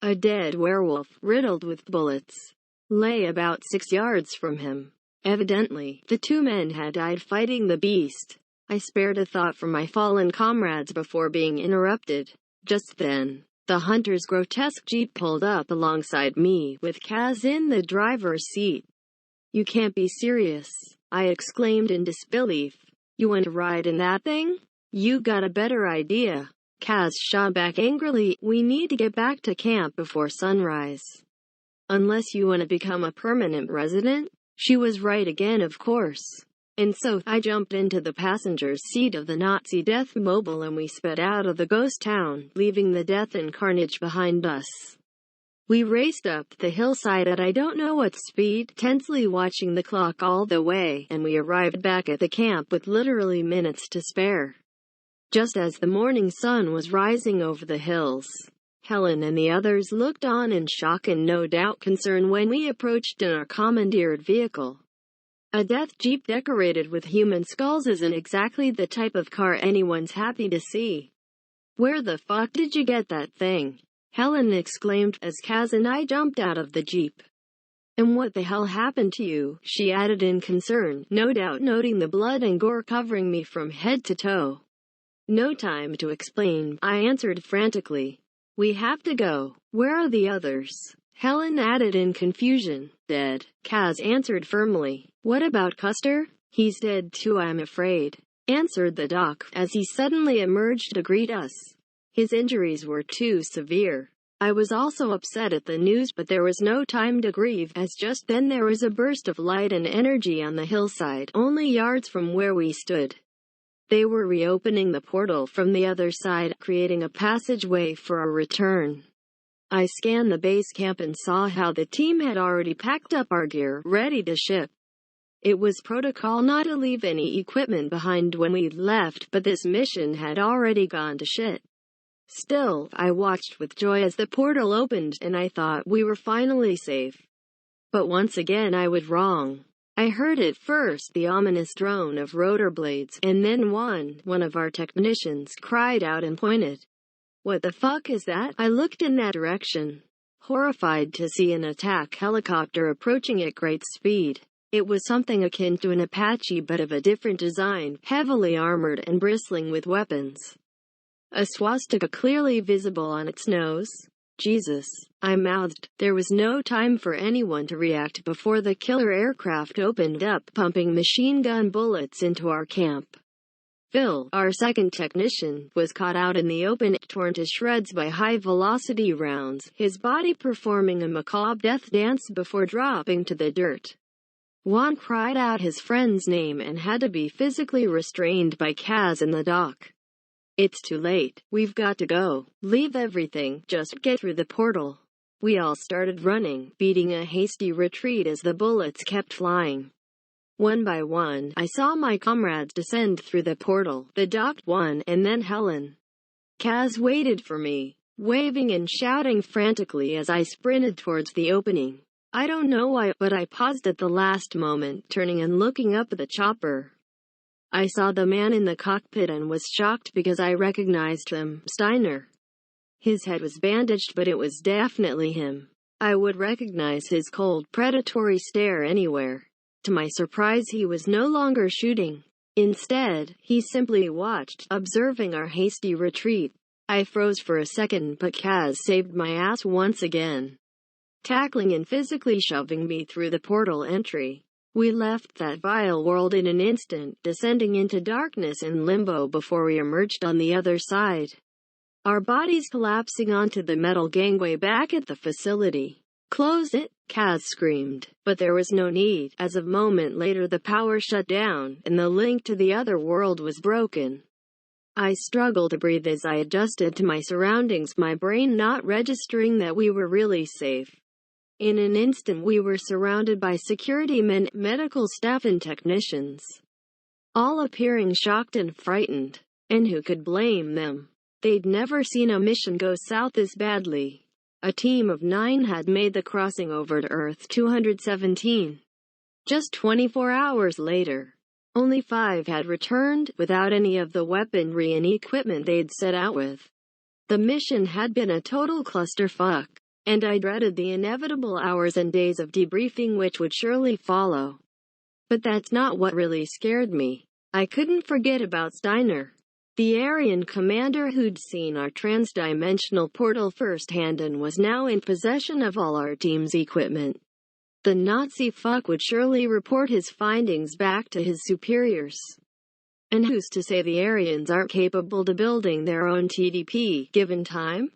A dead werewolf, riddled with bullets, lay about 6 yards from him. Evidently, the two men had died fighting the beast. I spared a thought for my fallen comrades before being interrupted. Just then, the hunter's grotesque jeep pulled up alongside me, with Kaz in the driver's seat. "You can't be serious," I exclaimed in disbelief. "You want to ride in that thing? You got a better idea." Kaz shot back angrily. "We need to get back to camp before sunrise. Unless you want to become a permanent resident." She was right again, of course. And so, I jumped into the passenger's seat of the Nazi death mobile and we sped out of the ghost town, leaving the death and carnage behind us. We raced up the hillside at I don't know what speed, tensely watching the clock all the way, and we arrived back at the camp with literally minutes to spare. Just as the morning sun was rising over the hills, Helen and the others looked on in shock and no doubt concern when we approached in our commandeered vehicle. A death jeep decorated with human skulls isn't exactly the type of car anyone's happy to see. "Where the fuck did you get that thing?" Helen exclaimed as Kaz and I jumped out of the jeep. "And what the hell happened to you?" she added in concern, no doubt noting the blood and gore covering me from head to toe. "No time to explain," I answered frantically. "We have to go." "Where are the others?" Helen added in confusion. "Dead," Kaz answered firmly. "What about Custer?" "He's dead too, I'm afraid," answered the doc, as he suddenly emerged to greet us. His injuries were too severe. I was also upset at the news, but there was no time to grieve, as just then there was a burst of light and energy on the hillside, only yards from where we stood. They were reopening the portal from the other side, creating a passageway for our return. I scanned the base camp and saw how the team had already packed up our gear, ready to ship. It was protocol not to leave any equipment behind when we left, but this mission had already gone to shit. Still, I watched with joy as the portal opened, and I thought we were finally safe. But once again I was wrong. I heard at first the ominous drone of rotor blades, and then one of our technicians cried out and pointed. "What the fuck is that?" I looked in that direction, horrified to see an attack helicopter approaching at great speed. It was something akin to an Apache but of a different design, heavily armored and bristling with weapons. A swastika clearly visible on its nose. Jesus, I mouthed. There was no time for anyone to react before the killer aircraft opened up, pumping machine gun bullets into our camp. Phil, our second technician, was caught out in the open, torn to shreds by high-velocity rounds, his body performing a macabre death dance before dropping to the dirt. Juan cried out his friend's name and had to be physically restrained by Kaz in the dock. It's too late. We've got to go. Leave everything. Just get through the portal. We all started running, beating a hasty retreat as the bullets kept flying. One by one, I saw my comrades descend through the portal, the docked one, and then Helen. Kaz waited for me, waving and shouting frantically as I sprinted towards the opening. I don't know why, but I paused at the last moment, turning and looking up at the chopper. I saw the man in the cockpit and was shocked because I recognized him, Steiner. His head was bandaged, but it was definitely him. I would recognize his cold, predatory stare anywhere. To my surprise, he was no longer shooting. Instead, he simply watched, observing our hasty retreat. I froze for a second, but Kaz saved my ass once again, tackling and physically shoving me through the portal entry. We left that vile world in an instant, descending into darkness and limbo before we emerged on the other side, our bodies collapsing onto the metal gangway back at the facility. Close it, Kaz screamed, but there was no need, as a moment later the power shut down, and the link to the other world was broken. I struggled to breathe as I adjusted to my surroundings, my brain not registering that we were really safe. In an instant we were surrounded by security men, medical staff and technicians, all appearing shocked and frightened. And who could blame them? They'd never seen a mission go south this badly. A team of 9 had made the crossing over to Earth 217. Just 24 hours later, only 5 had returned, without any of the weaponry and equipment they'd set out with. The mission had been a total clusterfuck, and I dreaded the inevitable hours and days of debriefing which would surely follow. But that's not what really scared me. I couldn't forget about Steiner, the Aryan commander who'd seen our transdimensional portal firsthand and was now in possession of all our team's equipment. The Nazi fuck would surely report his findings back to his superiors. And who's to say the Aryans aren't capable of building their own TDP, given time?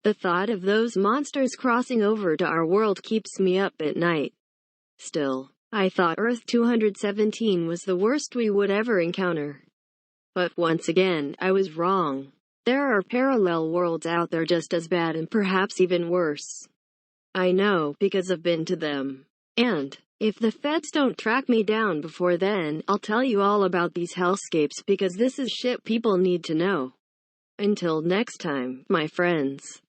The thought of those monsters crossing over to our world keeps me up at night. Still, I thought Earth 217 was the worst we would ever encounter. But once again, I was wrong. There are parallel worlds out there just as bad and perhaps even worse. I know, because I've been to them. And, if the feds don't track me down before then, I'll tell you all about these hellscapes because this is shit people need to know. Until next time, my friends.